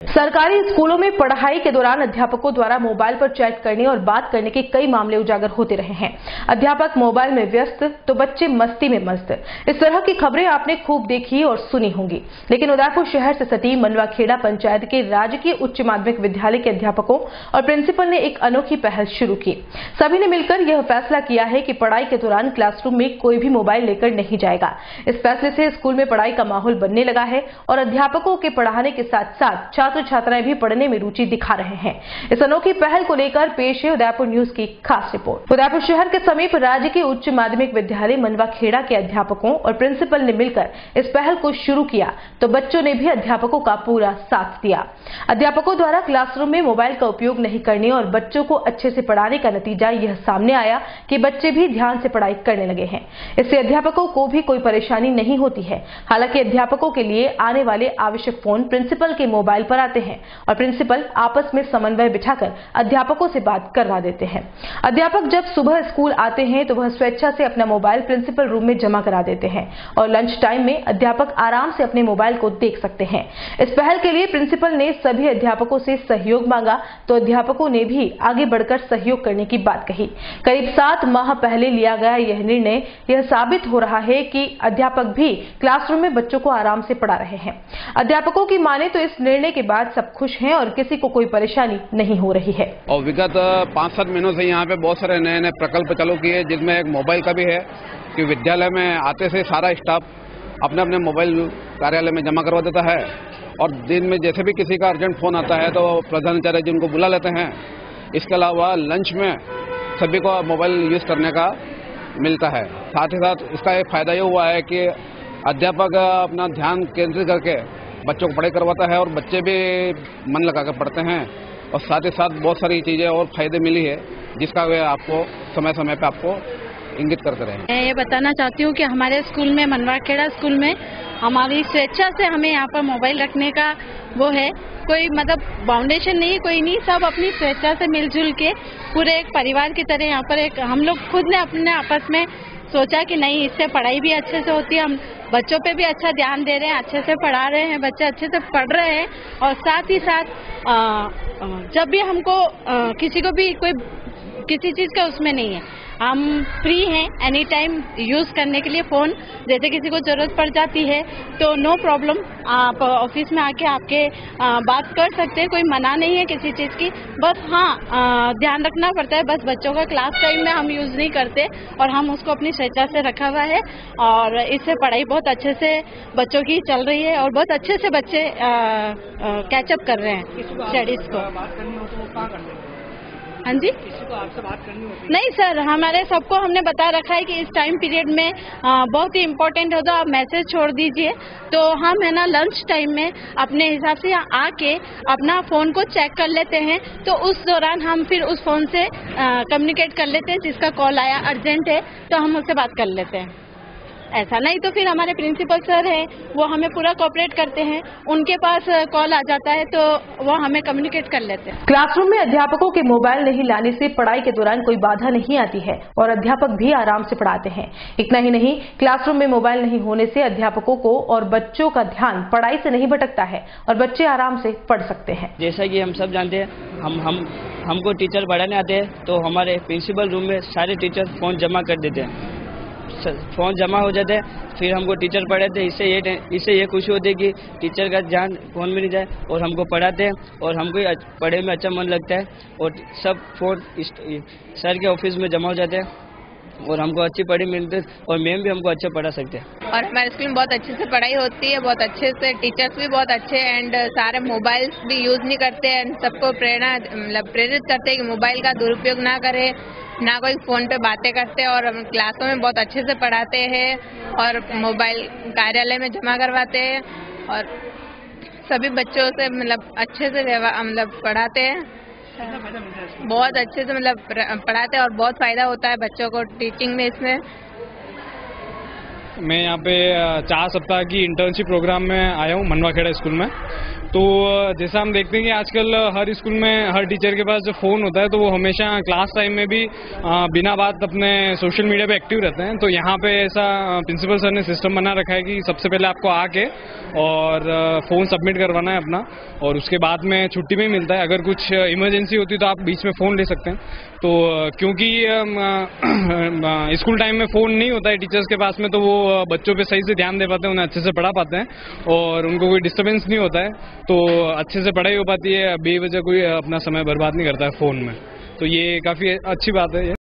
सरकारी स्कूलों में पढ़ाई के दौरान अध्यापकों द्वारा मोबाइल पर चैट करने और बात करने के कई मामले उजागर होते रहे हैं। अध्यापक मोबाइल में व्यस्त तो बच्चे मस्ती में मस्त। इस तरह की खबरें आपने खूब देखी और सुनी होंगी। लेकिन उदयपुर शहर से सटी मनवाखेड़ा पंचायत के राजकीय उच्च माध्यमिक विद्यालय के अध्यापकों और प्रिंसिपल ने एक अनोखी पहल शुरू की। सभी ने मिलकर यह फैसला किया है कि पढ़ाई के दौरान क्लासरूम में कोई भी मोबाइल लेकर नहीं जाएगा। इस फैसले से स्कूल में पढ़ाई का माहौल बनने लगा है और अध्यापकों के पढ़ाने के साथ साथ छात्र छात्राएं भी पढ़ने में रुचि दिखा रहे हैं। इस अनोखी पहल को लेकर पेश है उदयपुर न्यूज की खास रिपोर्ट। उदयपुर शहर के समीप राजकीय उच्च माध्यमिक विद्यालय मनवाखेड़ा के अध्यापकों और प्रिंसिपल ने मिलकर इस पहल को शुरू किया तो बच्चों ने भी अध्यापकों का पूरा साथ दिया। अध्यापकों द्वारा क्लासरूम में मोबाइल का उपयोग नहीं करने और बच्चों को अच्छे से पढ़ाने का नतीजा यह सामने आया कि बच्चे भी ध्यान से पढ़ाई करने लगे हैं। इससे अध्यापकों को भी कोई परेशानी नहीं होती है। हालांकि अध्यापकों के लिए आने वाले आवश्यक फोन प्रिंसिपल के मोबाइल पर आते हैं और प्रिंसिपल आपस में समन्वय बिठाकर अध्यापकों से बात करवा देते हैं। अध्यापक जब सुबह स्कूल आते हैं तो वह स्वेच्छा से अपना मोबाइल प्रिंसिपल रूम में जमा करा देते हैं और लंच टाइम में अध्यापक आराम से अपने मोबाइल को देख सकते हैं। इस पहल के लिए प्रिंसिपल ने सभी अध्यापकों से सहयोग मांगा तो अध्यापकों ने भी आगे बढ़कर सहयोग करने की बात कही। करीब 7 माह पहले लिया गया यह निर्णय यह साबित हो रहा है कि अध्यापक भी क्लासरूम में बच्चों को आराम से पढ़ा रहे हैं। अध्यापकों की माने तो इस निर्णय के बाद सब खुश हैं और किसी को कोई परेशानी नहीं हो रही है। और विगत 5-7 महीनों से यहाँ पे बहुत सारे नए नए प्रकल्प चालू किए, जिसमें एक मोबाइल का भी है कि विद्यालय में आते से सारा स्टाफ अपने अपने मोबाइल कार्यालय में जमा करवा देता है और दिन में जैसे भी किसी का अर्जेंट फोन आता है तो प्रधानाचार्य जी उनको बुला लेते हैं। इसके अलावा लंच में सभी को मोबाइल यूज करने का मिलता है। साथ ही साथ इसका एक फायदा ये हुआ है कि अध्यापक अपना ध्यान केंद्रित करके बच्चों को पढ़ाई करवाता है और बच्चे भी मन लगा कर पढ़ते हैं और साथ ही साथ बहुत सारी चीजें और फायदे मिली है जिसका वे आपको समय समय पे आपको इंगित करते रहे। मैं ये बताना चाहती हूँ कि हमारे स्कूल में मनवाखेड़ा स्कूल में हमारी स्वेच्छा से हमें यहाँ पर मोबाइल रखने का वो है, कोई मतलब बाउंडेशन नहीं, कोई नहीं, सब अपनी स्वेच्छा से मिलजुल के पूरे एक परिवार की तरह यहाँ पर एक हम लोग खुद ने अपने आपस में सोचा कि नहीं, इससे पढ़ाई भी अच्छे से होती है, हम बच्चों पे भी अच्छा ध्यान दे रहे हैं, अच्छे से पढ़ा रहे हैं, बच्चे अच्छे से पढ़ रहे हैं और साथ ही साथ जब भी हमको किसी को भी कोई किसी चीज का उसमें नहीं है, हम फ्री हैं एनी टाइम यूज करने के लिए फोन। जैसे किसी को जरूरत पड़ जाती है तो नो प्रॉब्लम, आप ऑफिस में आके आपके बात कर सकते हैं, कोई मना नहीं है किसी चीज की। बस हाँ, ध्यान रखना पड़ता है, बस बच्चों का क्लास टाइम में हम यूज नहीं करते और हम उसको अपनी स्वेच्छा से रखा हुआ है और इससे पढ़ाई बहुत अच्छे से बच्चों की चल रही है और बहुत अच्छे से बच्चे कैचअप कर रहे हैं स्टडीज को। हाँ जी, किसी को आपसे बात करनी होती है? नहीं सर, हमारे सबको हमने बता रखा है कि इस टाइम पीरियड में बहुत ही इम्पोर्टेंट हो तो आप मैसेज छोड़ दीजिए। तो हम है ना लंच टाइम में अपने हिसाब से यहाँ आके अपना फोन को चेक कर लेते हैं, तो उस दौरान हम फिर उस फोन से कम्युनिकेट कर लेते हैं, जिसका कॉल आया अर्जेंट है तो हम उससे बात कर लेते हैं। ऐसा नहीं तो फिर हमारे प्रिंसिपल सर हैं, वो हमें पूरा कोऑपरेट करते हैं, उनके पास कॉल आ जाता है तो वो हमें कम्युनिकेट कर लेते हैं। क्लासरूम में अध्यापकों के मोबाइल नहीं लाने से पढ़ाई के दौरान कोई बाधा नहीं आती है और अध्यापक भी आराम से पढ़ाते हैं। इतना ही नहीं, क्लासरूम में मोबाइल नहीं होने से अध्यापकों को और बच्चों का ध्यान पढ़ाई से नहीं भटकता है और बच्चे आराम से पढ़ सकते हैं। जैसा कि हम सब जानते हैं, हमको टीचर पढ़ाने आते हैं तो हमारे प्रिंसिपल रूम में सारे टीचर फोन जमा कर देते हैं, फोन जमा हो जाते हैं, फिर हमको टीचर पढ़ाते हैं। इससे ये खुशी होती है कि टीचर का ध्यान फोन में नहीं जाए और हमको पढ़ाते हैं और हमको पढ़े में अच्छा मन लगता है और सब फोन सर के ऑफिस में जमा हो जाते हैं और हमको अच्छी पढ़ाई मिलती है और मैम भी हमको अच्छा पढ़ा सकते हैं। और हमारे स्कूल में बहुत अच्छे से पढ़ाई होती है, बहुत अच्छे से टीचर्स भी बहुत अच्छे एंड सारे मोबाइल्स भी यूज नहीं करते हैं। सबको प्रेरित करते हैं कि मोबाइल का दुरुपयोग ना करे, ना कोई फोन पे बातें करते हैं और क्लासों में बहुत अच्छे से पढ़ाते हैं और मोबाइल कार्यालय में जमा करवाते हैं और सभी बच्चों से अच्छे से पढ़ाते हैं, बहुत अच्छे से पढ़ाते हैं और बहुत फायदा होता है बच्चों को टीचिंग में। इसमें मैं यहाँ पे 4 सप्ताह की इंटर्नशिप प्रोग्राम में आया हूँ मनवाखेड़ा स्कूल में तो जैसा हम देखते हैं कि आजकल हर स्कूल में हर टीचर के पास जो फ़ोन होता है तो वो हमेशा क्लास टाइम में भी बिना बात अपने सोशल मीडिया पे एक्टिव रहते हैं। तो यहाँ पे ऐसा प्रिंसिपल सर ने सिस्टम बना रखा है कि सबसे पहले आपको आके और फ़ोन सबमिट करवाना है अपना, और उसके बाद में छुट्टी में मिलता है। अगर कुछ इमरजेंसी होती है तो आप बीच में फ़ोन ले सकते हैं। तो क्योंकि स्कूल टाइम में फ़ोन नहीं होता है टीचर्स के पास में, तो वो बच्चों पे सही से ध्यान दे पाते हैं, उन्हें अच्छे से पढ़ा पाते हैं और उनको कोई डिस्टर्बेंस नहीं होता है, तो अच्छे से पढ़ाई हो पाती है। बेवजह कोई अपना समय बर्बाद नहीं करता है फ़ोन में, तो ये काफ़ी अच्छी बात है ये।